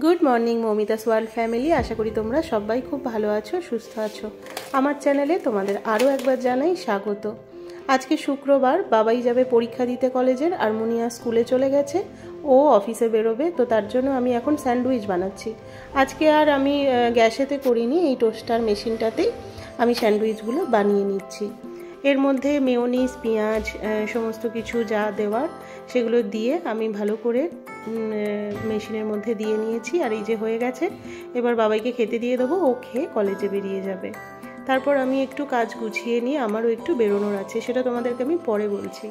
Good morning Moumita's world family. আশা করি তোমরা সবাই খুব ভালো আছো, সুস্থ আছো। আমার চ্যানেলে তোমাদের আরও একবার জানাই স্বাগত। আজকে শুক্রবার, বাবাই যাবে পরীক্ষা দিতে কলেজের, আর মুনিয়া স্কুলে চলে গেছে, ও অফিসে বেরোবে। তো তার জন্য আমি এখন স্যান্ডউইচ বানাচ্ছি। আজকে আর আমি গ্যাসেতে করিনি, এই টোস্টার মেশিনটাতেই আমি স্যান্ডউইচগুলো বানিয়ে নিচ্ছি। এর মধ্যে মেয়োনিজ, পেঁয়াজ, সমস্ত কিছু যা দেওয়ার সেগুলো দিয়ে আমি ভালো করে মেশিনের মধ্যে দিয়ে নিয়েছি। আর এই যে হয়ে গেছে, এবার বাবাইকে খেতে দিয়ে দেবো, ও খেয়ে কলেজে বেরিয়ে যাবে। তারপর আমি একটু কাজ গুছিয়ে নিয়ে আমারও একটু বেরোনোর আছে, সেটা তোমাদেরকে আমি পরে বলছি।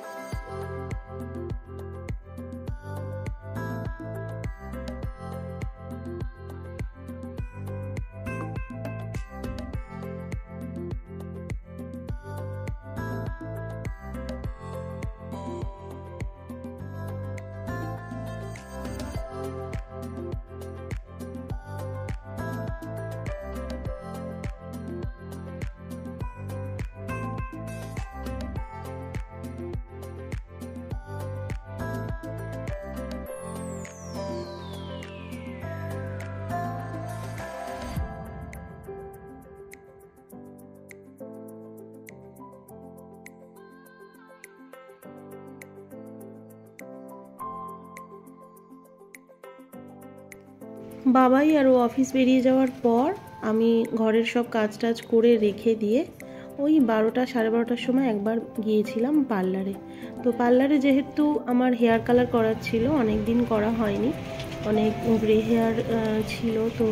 বাবাই আর ও অফিস বেরিয়ে যাওয়ার পর আমি ঘরের সব কাজ টাজ করে রেখে দিয়ে ওই 12টা সাড়ে 12টার সময় একবার গিয়েছিলাম পার্লারে। তো পার্লারে যেহেতু আমার হেয়ার কালার করার ছিল, অনেক দিন করা হয়নি, অনেক গ্রে হেয়ার ছিল, তো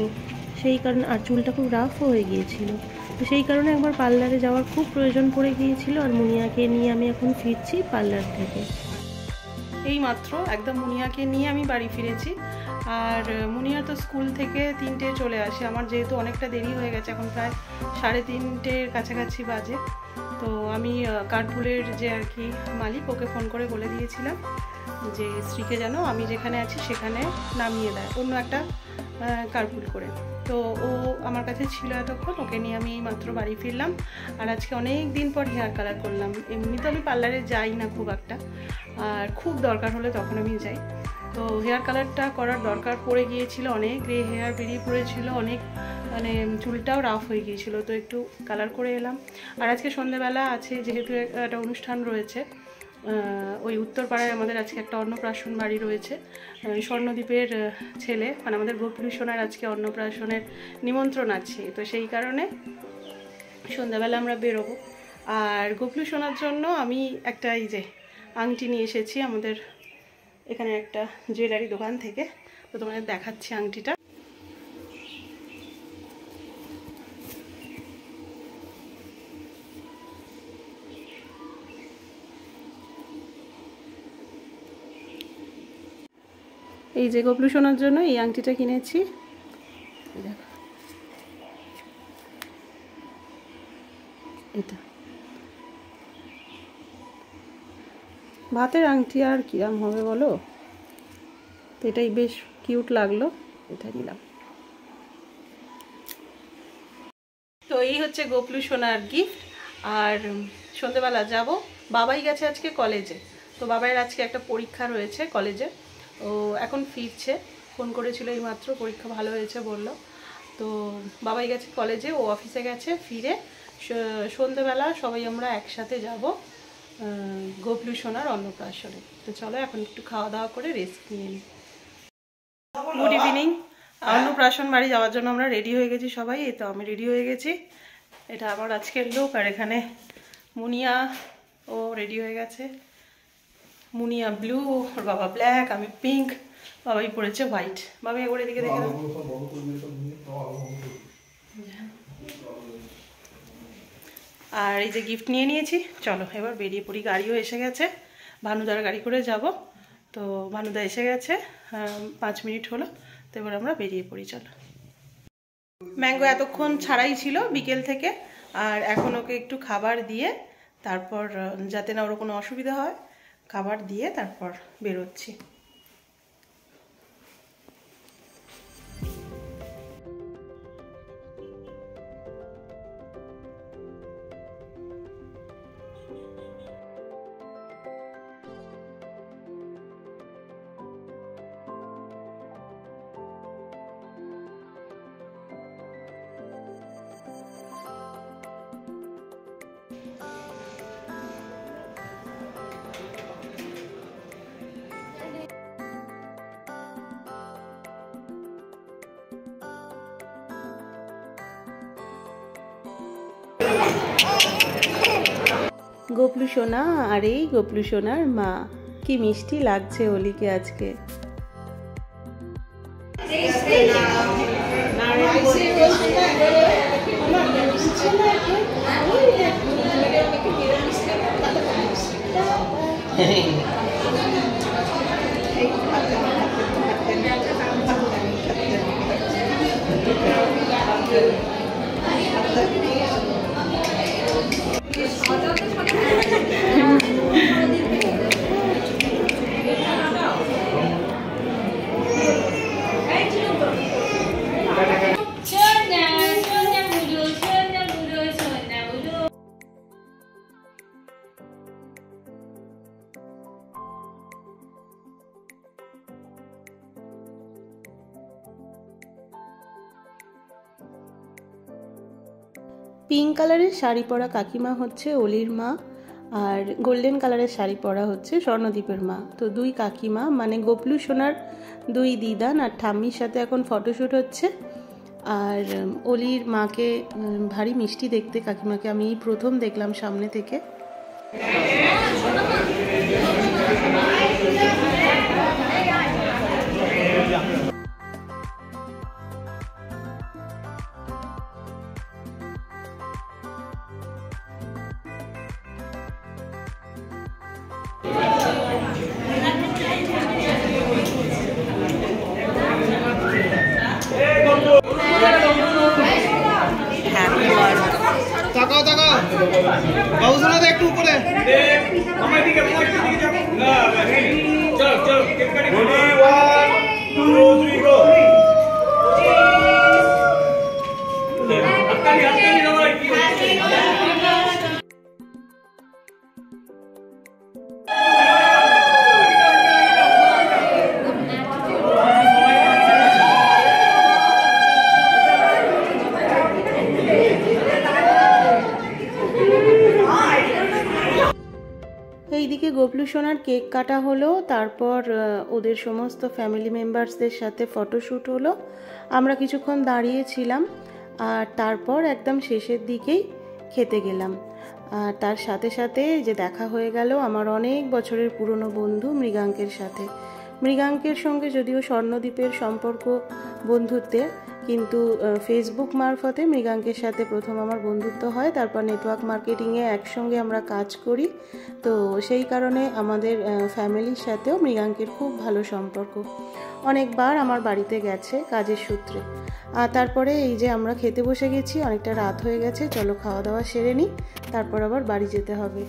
সেই কারণে, আর চুলটা খুব রাফও হয়ে গিয়েছিল, তো সেই কারণে একবার পার্লারে যাওয়ার খুব প্রয়োজন পড়ে গিয়েছিল। আর মুনিয়াকে নিয়ে আমি এখন ফিরছি পার্লার থেকে। এই মাত্র একদম মুনিয়াকে নিয়ে আমি বাড়ি ফিরেছি। আর মুনিয়া তো স্কুল থেকে 3টে চলে আসে, আমার যেহেতু অনেকটা দেরি হয়ে গেছে, এখন প্রায় 3:30-এর কাছাকাছি বাজে। তো আমি কার্পুলের যে আর কি মালিক, ওকে ফোন করে বলে দিয়েছিলাম যে স্ত্রীকে যেন আমি যেখানে আছি সেখানে নামিয়ে দেয় অন্য একটা কার্পুল করে। তো ও আমার কাছে ছিল এতক্ষণ, ওকে নিয়ে আমি এই মাত্র বাড়ি ফিরলাম। আর আজকে অনেক দিন পর হেয়ার কালার করলাম। এমনি তো আমি পার্লারে যাই না খুব একটা, আর খুব দরকার হলে তখন আমি যাই। তো হেয়ার কালারটা করার দরকার পড়ে গিয়েছিল, অনেক গ্রে হেয়ার বেরিয়ে পড়েছিল, অনেক মানে চুলটাও রাফ হয়ে গিয়েছিল, তো একটু কালার করে এলাম। আর আজকে সন্ধ্যেবেলা আছে, যেহেতু একটা অনুষ্ঠান রয়েছে ওই উত্তরপাড়ায়, আমাদের আজকে একটা অন্নপ্রাশন বাড়ি রয়েছে, স্বর্ণদ্বীপের ছেলে, মানে আমাদের গোপলু সোনার আজকে অন্নপ্রাশনের নিমন্ত্রণ আছে, তো সেই কারণে সন্ধ্যাবেলা আমরা বেরোবো। আর গোপলু সোনার জন্য আমি একটা এই যে আংটি নিয়ে এসেছি আমাদের এখানে একটা জুয়েলারি দোকান থেকে, তো তোমাদের দেখাচ্ছি আংটিটা। এই যে গোপলু সোনার জন্য এই আংটিটা কিনেছি, দেখো এটা ভাতের আংটি, আর কিরম হবে বলো, তো এটাই বেশ কিউট লাগলো, এটা নিলাম। তো এই হচ্ছে গোপলু সোনার গিফট। আর সন্ধ্যেবেলা যাব, বাবাই গেছে আজকে কলেজে, তো বাবাইয়ের আজকে একটা পরীক্ষা রয়েছে কলেজে, ও এখন ফিরছে, ফোন করেছিল এই মাত্র, পরীক্ষা ভালো হয়েছে বলল। তো বাবাই গেছে কলেজে, ও অফিসে গেছে, ফিরে সন্ধ্যেবেলা সবাই আমরা একসাথে যাব গোপলু সোনার অন্নপ্রাশনে। তো চলো এখন একটু খাওয়া দাওয়া করে রেস্ট নিয়ে নিই। Good evening. অন্নপ্রাশন বাড়ি যাওয়ার জন্য আমরা রেডি হয়ে গেছি সবাই, এই তো আমি রেডি হয়ে গেছি, এটা আমার আজকের লুক। আর এখানে মুনিয়া, ও রেডি হয়ে গেছে, মুনিয়া ব্লু, ওর বাবা ব্ল্যাক, আমি পিঙ্ক, বাবাই পড়েছে হোয়াইট। বাবা একবার এদিকে দেখে দাও। আর এই যে গিফট নিয়ে নিয়েছি, চলো এবার বেরিয়ে পড়ি। গাড়িও এসে গেছে, ভানুদার গাড়ি করে যাব, তো ভানুদা এসে গেছে, 5 মিনিট হলো, তো এবার আমরা বেরিয়ে পড়ি, চলো। ম্যাঙ্গো এতক্ষণ ছাড়াই ছিল বিকেল থেকে, আর এখন ওকে একটু খাবার দিয়ে তারপর, যাতে না ওর কোনো অসুবিধা হয়, খাবার দিয়ে তারপর বেরোচ্ছি। গোপলু সোনা আর এই গোপলু সোনার মা, কি মিষ্টি লাগছে অলিকে আজকে। পিঙ্ক কালারের শাড়ি পরা কাকিমা হচ্ছে অলির মা, আর গোল্ডেন কালারের শাড়ি পরা হচ্ছে স্বর্ণদীপের মা। তো দুই কাকিমা মানে গোপলু সোনার দুই দিদান আর ঠাম্মির সাথে এখন ফটোশ্যুট হচ্ছে। আর অলির মাকে ভারী মিষ্টি দেখতে, কাকিমাকে আমি প্রথম দেখলাম সামনে থেকে। তাকাও তাকাও, বাবু শোনা তো একটু উপরে। আমার দিকে যাও না, চল চল কেক কাটি। 1 2 3 গো। আপনি যাওয়ার কি হচ্ছে? এইদিকে গোপলু সোনার কেক কাটা হলো, তারপর ওদের সমস্ত ফ্যামিলি মেম্বার্সদের সাথে ফটোশ্যুট হলো। আমরা কিছুক্ষণ দাঁড়িয়েছিলাম আর তারপর একদম শেষের দিকেই খেতে গেলাম। আর তার সাথে সাথে যে দেখা হয়ে গেল আমার অনেক বছরের পুরনো বন্ধু মৃগাঙ্কের সাথে। মৃগাঙ্কের সঙ্গে যদিও স্বর্ণদীপের সম্পর্ক বন্ধুত্বের, কিন্তু ফেসবুক মারফতে মৃগাঙ্কের সাথে প্রথম আমার বন্ধুত্ব হয়। তারপর নেটওয়ার্ক মার্কেটিংয়ে একসঙ্গে আমরা কাজ করি, তো সেই কারণে আমাদের ফ্যামিলির সাথেও মৃগাঙ্কের খুব ভালো সম্পর্ক। অনেকবার আমার বাড়িতে গেছে কাজের সূত্রে। আর তারপরে এই যে আমরা খেতে বসে গেছি, অনেকটা রাত হয়ে গেছে, চলো খাওয়া দাওয়া সেরে নিই, তারপর আবার বাড়ি যেতে হবে।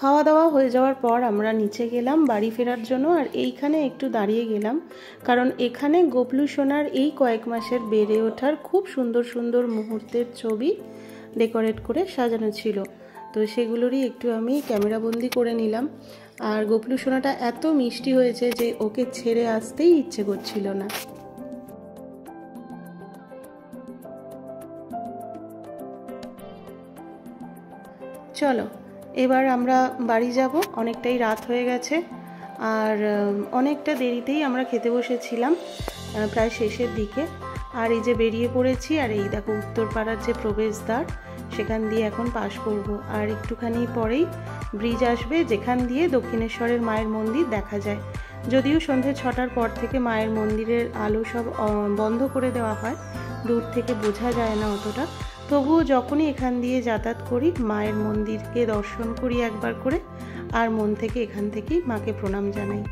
খাওয়া দাওয়া হয়ে যাওয়ার পর আমরা নিচে গেলাম বাড়ি ফেরার জন্য। আর এইখানে একটু দাঁড়িয়ে গেলাম, কারণ এখানে গোপলু সোনার এই কয়েক মাসের বেড়ে ওঠার খুব সুন্দর সুন্দর মুহূর্তের ছবি ডেকোরেট করে সাজানো ছিল। তো সেগুলোরই একটু আমি ক্যামেরাবন্দি করে নিলাম। আর গোপলু সোনাটা এত মিষ্টি হয়েছে যে ওকে ছেড়ে আসতেই ইচ্ছে করছিল না। চলো এবার আমরা বাড়ি যাব, অনেকটাই রাত হয়ে গেছে। আর অনেকটা দেরিতেই আমরা খেতে বসেছিলাম, প্রায় শেষের দিকে। আর এই যে বেরিয়ে পড়েছি, আর এই দেখো উত্তরপাড়ার যে প্রবেশদ্বার, সেখান দিয়ে এখন পাশ করব। আর একটুখানি পরেই ব্রিজ আসবে, যেখান দিয়ে দক্ষিণেশ্বরের মায়ের মন্দির দেখা যায়। যদিও সন্ধ্যে 6টার পর থেকে মায়ের মন্দিরের আলো সব বন্ধ করে দেওয়া হয়, দূর থেকে বোঝা যায় না অতটা। তবুও যখনই এখান দিয়ে যাতায়াত করি, মায়ের মন্দিরকে দর্শন করি একবার করে, আর মন থেকে এখান থেকেই মাকে প্রণাম জানাই।